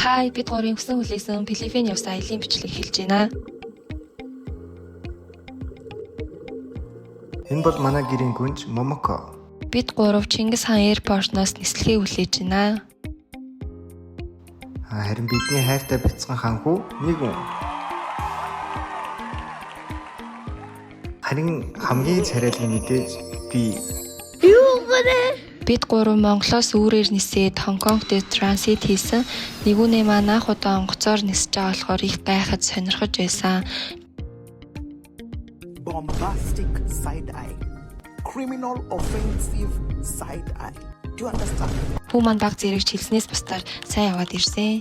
Хай, бид гурийн хүсэн хүлээсэн Филиппин явсан аялын бичлэг хэлж байна. Энэ бол манай гэрийн гүнж Момоко. Бид гурав Чингис хаан Airport-ноос нислэгийг хүлээж байна. Харин бидний хайртай бяцхан ханхүү нэг хүн. Харин хамгийн царайлын мэдээж би. Бид гурав Монголоос үүрээр нисээд Хонконгт транзит хийсэн. Нэгүнээ маань анх удаа онгоцоор нисэж байгаа болохоор их гайхаж сонирхож байсан. Bombastic side eye. Criminal offensive side eye. Do you understand? Хүмүүс даг зэрэгч хэлснээс бусдаар сайн яваад ирсэн.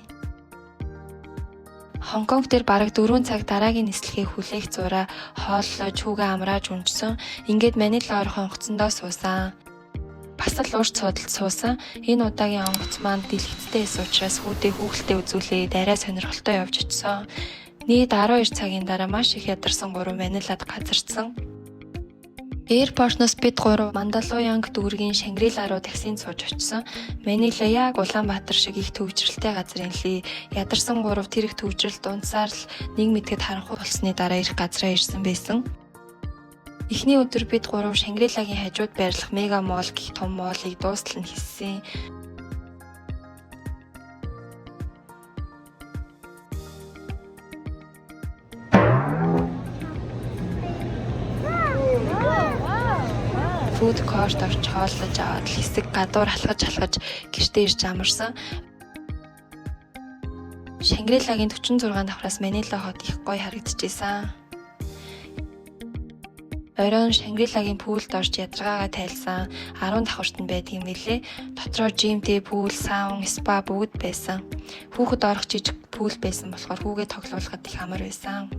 Хонконг дээр бараг 4 цаг дараагийн нислэгийг хүлээх зураа хооллож хүүгээ амрааж унжсан. Ингээд Манила орох онгоцондоо суусан. Бас л уурч судалд суусан. Энэ удаагийн онгоц маань дэлгэцтэйс учраас хүүдээ хүүхэлтэй үзүүлээд арай сонирхолтой явж очсон. Нийт 12 цагийн дараа маш их ядарсан гурав Манилад газарсан. Airport-ноос бид гурав Мандалуянг дүүргийн Шангрила руу таксинд сууж очсон. Манила яг Улаанбаатар шиг их төвжрэлтэй газар инлээ. Ядарсан гурав тэр их төвжрэлд унцаар л нэг мэдэгэд харанхуй болсны дараа ирэх газраа ирсэн байсан. Эхний өдөр бид гурав Шангрилагийн хажууд байрлах Мега Молл гэх том моллыг дуустал нь хийсэн. Food court орж хооллож аваад хэсэг гадуур алхаж гэртээ ирж амарсан. Шангрилагийн 46 давхраас Манила хот их гоё харагдчихсан. Оройн Шангрилагийн пүүлд орж ядаргаагаа тайлсан 10 давхарт нь байдаг юм билээ. Дотроо жимтэй, пүүл, саун, спа бүгд байсан. Хүүхэд орох жижиг пүүл байсан болохоор хүүгээ тоглуулахад их амар байсан.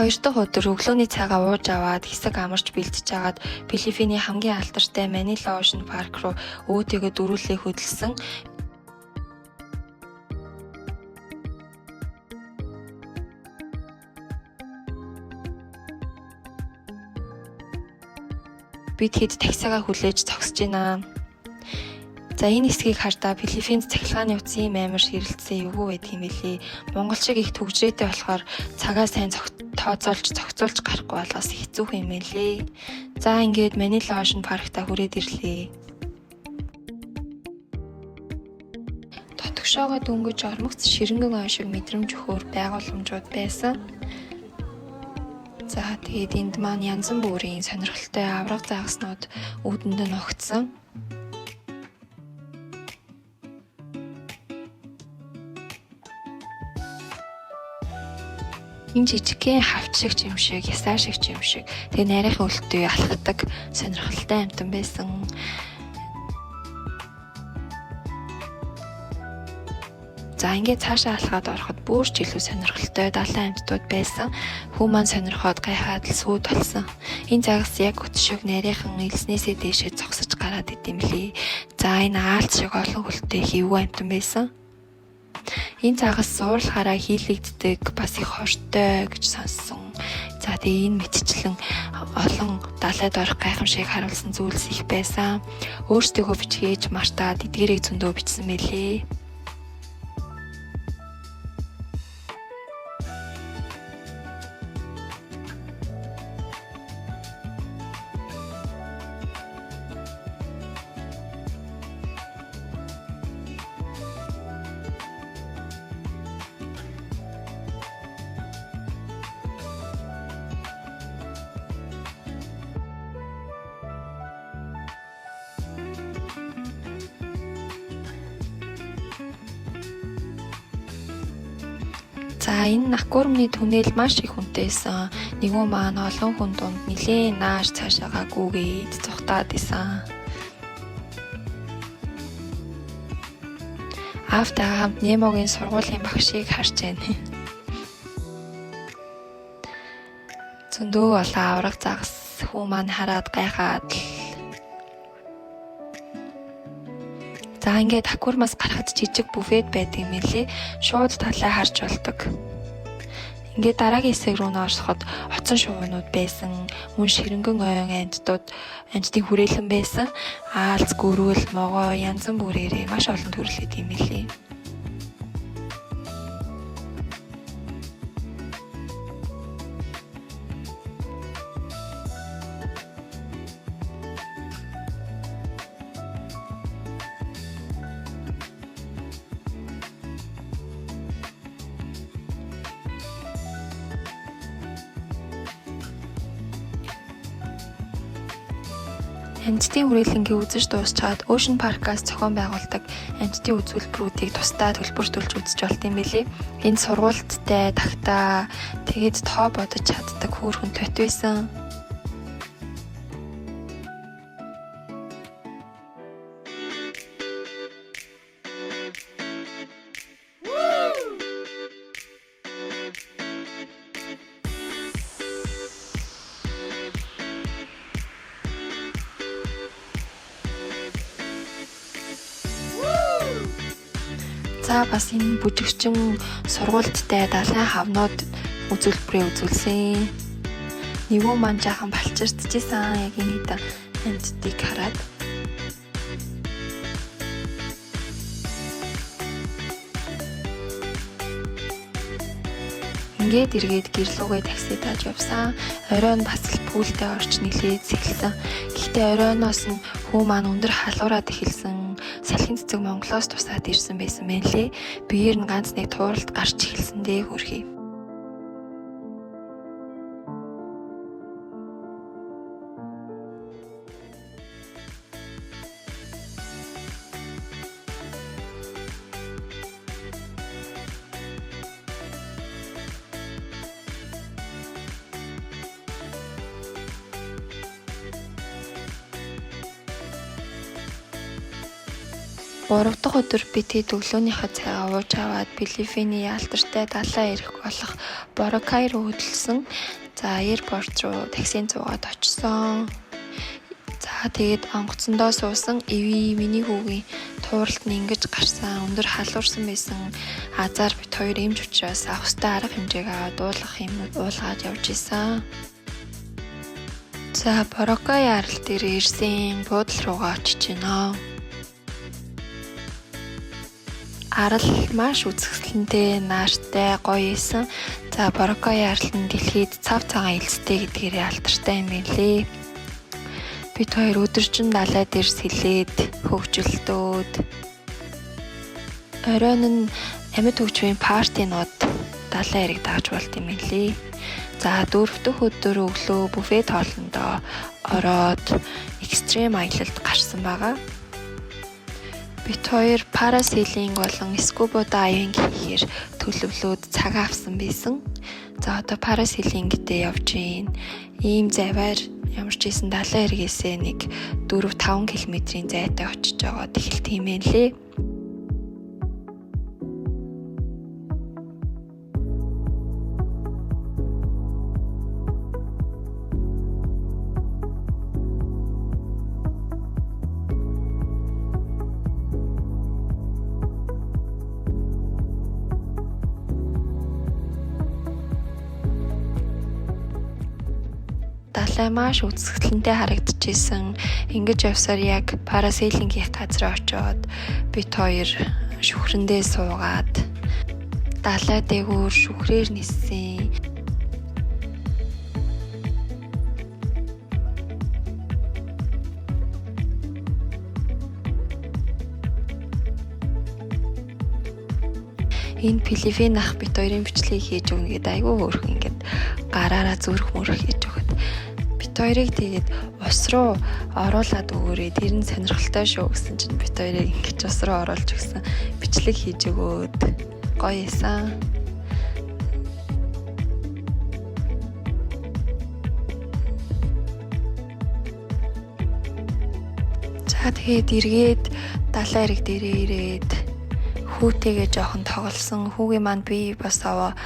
Хоёр дахь өдөр өглөөний цагаа ууж аваад хэсэг амарч бэлтэж агаад Филиппиний хамгийн алдартай Манила Ocean Park руу өөдийгөө дөрүүлээ хөдөлсөн. Бид хэд таксигаа хүлээж зогсож байна. За энэ хэсгийг хардаа Филиппинд цахилгааны утсын амар ширэлцсэн эвгүй байдаг юм билий. Монгол шиг их төгжрээтэй болохоор цагаа сайн тооцоолж гарахгүй болохоос хэцүүх юм билий. За ингээд Манила Ocean Park-та хүрээд ирлээ. Дотгошоогоо дөнгөж ормогц ширэнгэн ой шиг мэдрэмж өгөхөр байгууламжууд байсан. За тэгээд энд маань янз бүрийн сонирхолтой авраг заагаснууд үүдэнд нь огцсон. Энэ жижигхэн хавч шиг юм шиг, ясаа шиг юм шиг. Тэгээ нарийнхан өлтөй алхадаг сонирхолтой амтан байсан. За ингээд цаашаа алхаад ороход бүр ч илүү сонирхолтой далайн амьтдууд байсан. Хүү маань сонирхоод гайхаад л сүйд болсон. Энэ загас яг өтшөг нарийнхан элснээсээ дээшээ зогсож гараад идэм лээ. За энэ аалт шиг олон хөлтэй хэвгүй амтан байсан. Энэ цагаас суурлахаараа хийлэгддэг бас их хортой гэж сонссон. За тэгээ энэ мэтчлэн олон далайд орох гайхамшиг харуулсан зүйлс их байсан. Өөрсдөө бичгээж мартаад эдгээрийг зөндөө бичсэн мэлээ. За энэ Накурмны түнэл маш их хүнтэйсэн. Нэгэн маань олон хүн дунд нилээн нааш цаашаагаа гүүгээд зүхтаад исэн. Аавтайгаа хамт Немогийн сургуулийн багшийг харж байна. Зөндөө олон авраг загас хүү маань хараад гайхаад За ингээд Такурмаас гарахад жижиг буфет байдаг юм лээ. Шууд талаа харж болдог. Ингээд дараагийн хэсэг рүү орсоход оцон шувуунууд байсан. Мөн ширэнгэн ойн амьтдын хүрээлэн байсан. Аалз, гөрүүл, могоо янз бүрээрээ маш олон төрлөд юм билий. Амьтдын хүрээлэнгийн үзэж дуусчаад Ocean Park-аас зохион байгуулдаг амьтдын үзүүлбэрүүдийг тусдаа төлбөртүүлж үзэж болт юм билий. Энэ сургуульттай тагтаа тэгээд тоо бодож чаддаг хөөрхөн тот байсан. За бас энэ бүжигчин сургуульттай далайн хавнууд үзүүлбэрээ үзүүлсэн. Нэгэн маань жаахан балчирдчихсан яг энэ хэд амьтдыг хараад. Ингээд эргээд гэрлүүгээ такси тааж явсан. Оройн бас л пүүлдээ орч нилээд сэглсэн. Гэхдээ оройноос нь хүү маань өндөр халуураад эхэлсэн. Салхин цэцэг Монголоос тусаад ирсэн байсан мэн лээ. Биеэр нь ганц нэг тууралд гарч эхэлсэндээ хөрхий. Гурав дахь өдөр би тэд өглөөнийхөө цайгаа ууж аваад Филиппиний яалтартай далайн ирэх болох Боракай руу хөдөлсөн. За аэропорт руу таксинд суугаад очсон. За тэгээд онгоцондоо суусан Эви миний хүүгийн тууралд нь ингэж гарсан өндөр халуурсан байсан. Азар бит хоёр эмч учраас авах ёстой арга хэмжээг аваад уулгах юмнууд уулгаад явж исэн. За Боракай арал дээр ирсэн буудал руугаа очиж байна. Арал маш үзэсгэлэнтэй, нааштай, гоё исэн. За Боракай арал нь дэлхийд цав цагаан элстэй гэдгээрээ алдартай юм билээ. Бид хоёр өдөржин далай дээр сэлээд хөгжилдөөд. Оройн нь амьд хөгжмийн партинууд далайн эрэг дааж болт юм билээ. За дөрөв дэх өдөр өглөө буфе тоолондоо ороод экстрем аялалд гарсан байгаа. Бид хоёр парасейлинг болон скуба дайвинг хийхээр төлөвлөөд цагаа авсан байсан. За одоо парасейлингтэй явж гин. Ийм заваар ямар ч ийсэн далайн эргээсээ нэг 4-5 км-ийн зайтай очиж байгаа тэхэл тийм ээ лээ. Далай маш үзэсгэлэнтэй харагдчихсэн. Ингэж явсаар яг парасейлингийнх газар очоод бид хоёр шүхрэндээ суугаад далай дээгүүр шүхрээр ниссэн. Энэ Филиппин ах бид хоёрын бичлэгийг хийж өгнө гэдээ айгүй хөөрхөн ингээд гараараа зүрх мөрөх хийж өгöd. Бид хоёрыг тэгээд ус руу оруулаад өгөөрэй. Тэр нь сонирхолтой шүү гэсэн чинь бид хоёрыг ингэж ус руу оруулж өгсөн. Бичлэг хийж өгөөд гоё эсэн. За тэгээд эргээд далайн эрэг дээрээ ирээд хүүтэйгээ жоохон тоглосон. Хүүгийн маань би бас аваа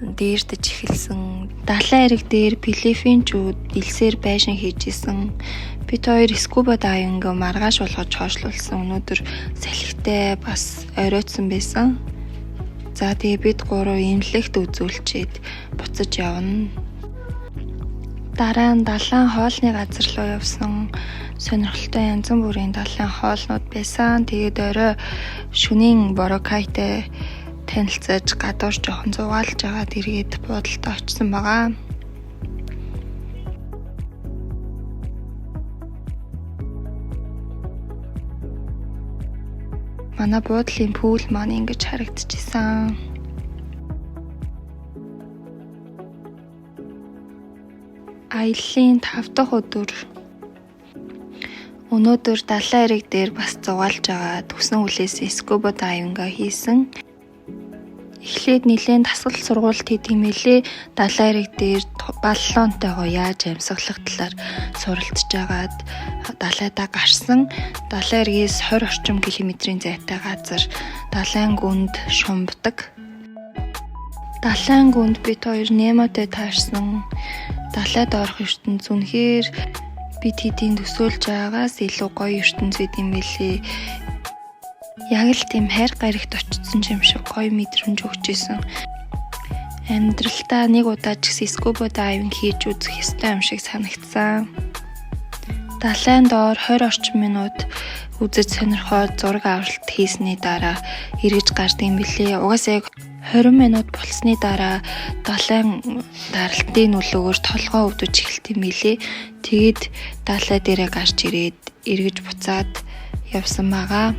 дээрдэж эхэлсэн. Далайн эрэг дээр Филиппинчүүд илсээр байшин хийж исэн. Бид хоёр скуба дайвинг маргааш болгож хойшлуулсан. Өнөөдөр салхитай бас оройтсон байсан. За тэгээ бид гурав имлэгт үзүүлчихэд буцаж явна. Дараа нь далайн хоолны газар руу явсан. Сонирхолтой янз бүрийн далайн хоолнууд байсан. Тэгээд орой шөнийн борокайтай танилцаж гадуур жоохон зугаалж агаад эргээд буудалд очсон байгаа. Манай буудлын пүүл маань ингэж харагдчихсан. Аяллаа 5 дахь өдөр. Өнөөдөр далайн эрэг дээр бас зугаалж байгаа төсөн хүлээс скуба дайвинга хийсэн. Эхлээд нэлээд дасгал сургуульд хийдэг мэлээ. Далайн эрэг дээр баллонтойгоо яаж амьсгалах талаар суралцж агаад далайдаа гарсан. Далайн эргээс 20 орчим километрийн зайтай газар далайн гүнд шумбдаг. Далайн гүнд бид хоёр Нематэй таарсан. Далайд орох ертөнц үнэхээр бид хэдийн төсөөлж байгаагаас илүү гоё ертөнц байд юм билээ. Яг л тийм хайр гарагт очсон юм шиг гоё мэдрэмж өгч исэн. Амьдралдаа нэг удаа ч гэсэн скуба дайвинг хийж үзэх ёстой юм шиг санагдсан. Далайн доор 20 орчим минут үзэж сонирхоод зураг авалт хийсний дараа эргэж гардаг юм билээ. Угаасаа яг 20 минут болсны дараа далайн даралтын нөлөөгөөр толгоо өвдөж эхэлт юм билээ. Тэгэд далай дээрээ гарч ирээд эргэж буцаад явсан байгаа.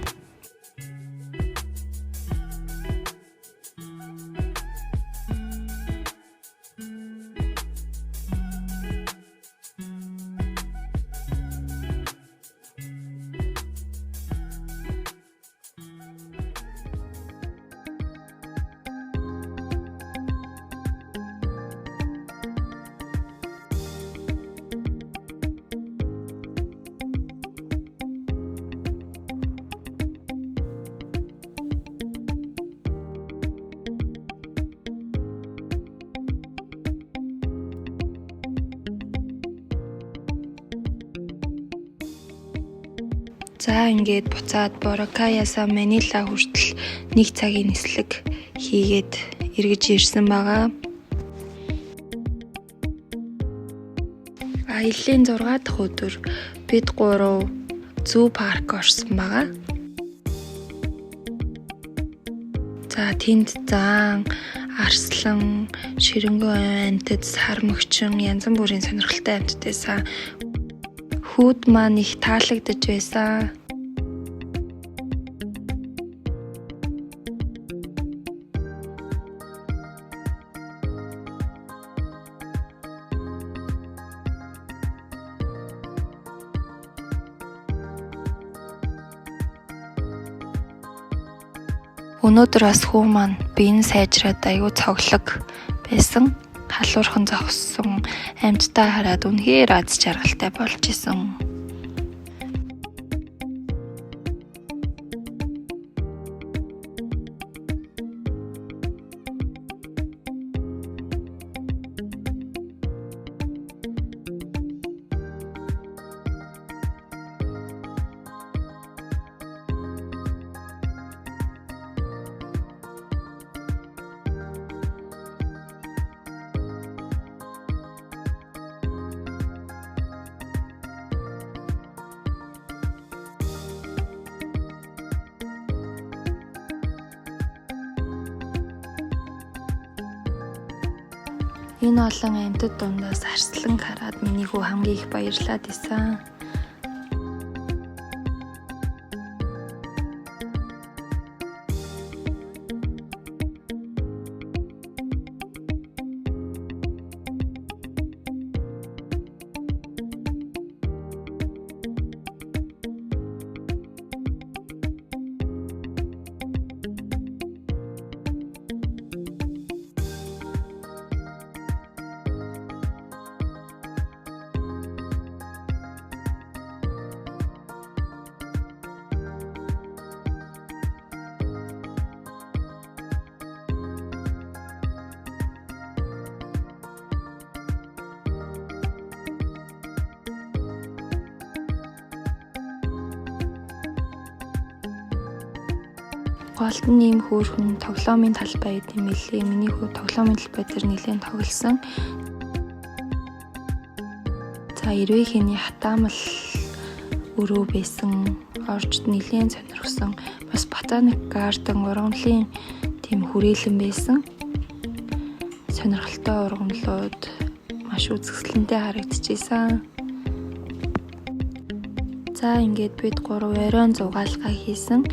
За ингээд буцаад Боракаяасаа Манила хүртэл 1 цагийн нислэг хийгээд эргэж ирсэн байгаа. Аяллаа 6 дахь өдөр бид гурав зүү парк орсон байгаа. За тэнд заан, арслан, ширэнгуй амьтад, сармөгчин, янз бүрийн сонирхолтой амьтад байсан. Хүүд маань их таалагдж байсан. Өнөөдөр бас хүү маань биеийн сайжраад аюу цоглог байсан. Халуурхан зогссон амьтдаа хараад үнэхээр аз жаргалтай болж исэн. Энэ олон амьтад дундаас арслан хараад миний хүү хамгийн их баярлаад исэн. Голд нь ийм хөөрхөн тоглоомын талбай гэдэг юм лээ. Миний хүү тоглоомын талбай дээр нэлээд тоглосон. За Эрвэхийн хатаамал өрөө байсан. Орчд нэлээд сонирхсан. Бас ботаник гарден ургамлын тийм хүрээлэн байсан. Сонирхолтой ургамлууд маш үзэсгэлэнтэй харагдчихсан. За ингээд бид 3 оройн зугаалгаа хийсэн.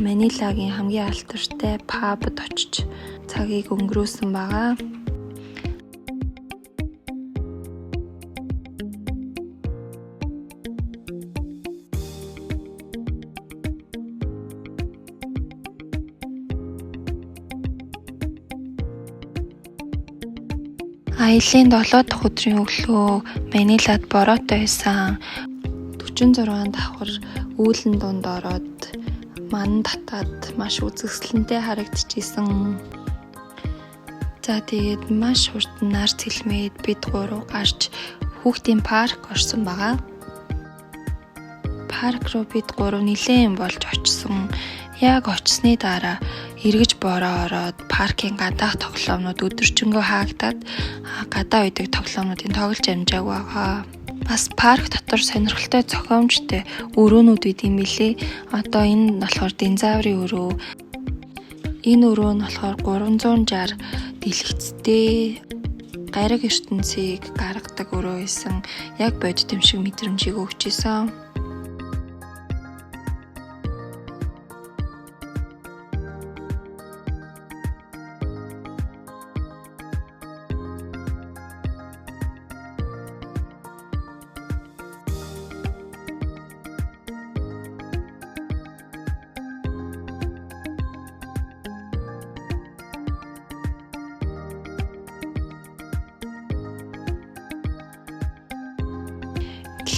Манилагийн хамгийн алдартай пабд очиж цагийг өнгөрөөсөн байгаа. Аялын 7 дахь өдрийн өглөө Манилад бороотой байсан. 46 давхар үүлэн дунд ороод ман татаад маш үзэсгэлэнтэй харагдчихсэн. За тэгээд маш хурдан нар цэлмээд бид 3 гарч хүүхдийн парк орсон байгаа. Парк руу бид 3 нилээн болж очсон. Яг очсны дараа эргэж бороо ороод паркийн гадаах тоглоомнууд өдөржингөө хаагдаад гадаа үйдэг тоглоомнуудын тоглож амжааг байгаа. Бас парк дотор сонирхолтой зохиомжтой өрөөнүүд үйд юм билээ. Одоо энэ нь болохоор динозаврын өрөө. Энэ өрөө нь болохоор 360 дэлгэцтэй гариг ертөнцийг гаргадаг өрөө байсан. Яг бодит юм шиг мэдрэмжийг өгч исэн.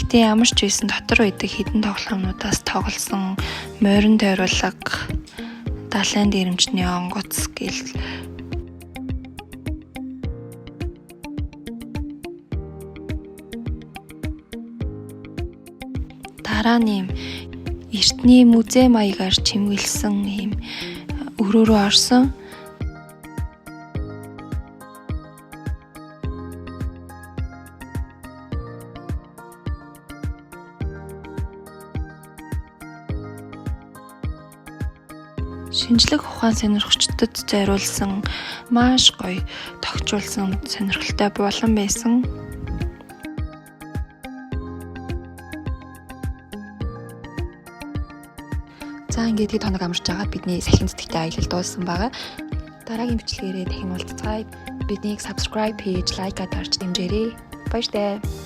Гэхдээ ямар ч байсан дотор үйдэг хідэн тоглоомнуудаас тоглосон морин тойруулга, далайн дэрэмжний онгоц гэл дараа нь эртний музей маягаар чимгэлсэн ийм өрөө рүү орсон. Шинжлэх ухаан сонирхчдод зориулсан маш гоё тогтчулсан сонирхолтой булан байсан. За ингээд хэд хоног амарч байгаад бидний салхин цэцэгтэй аялал дууссан байгаа. Дараагийн бичлэгээрээ дахин уулзцгаая. Биднийг subscribe page, like-а дарж дэмжээрэй. Баяртай.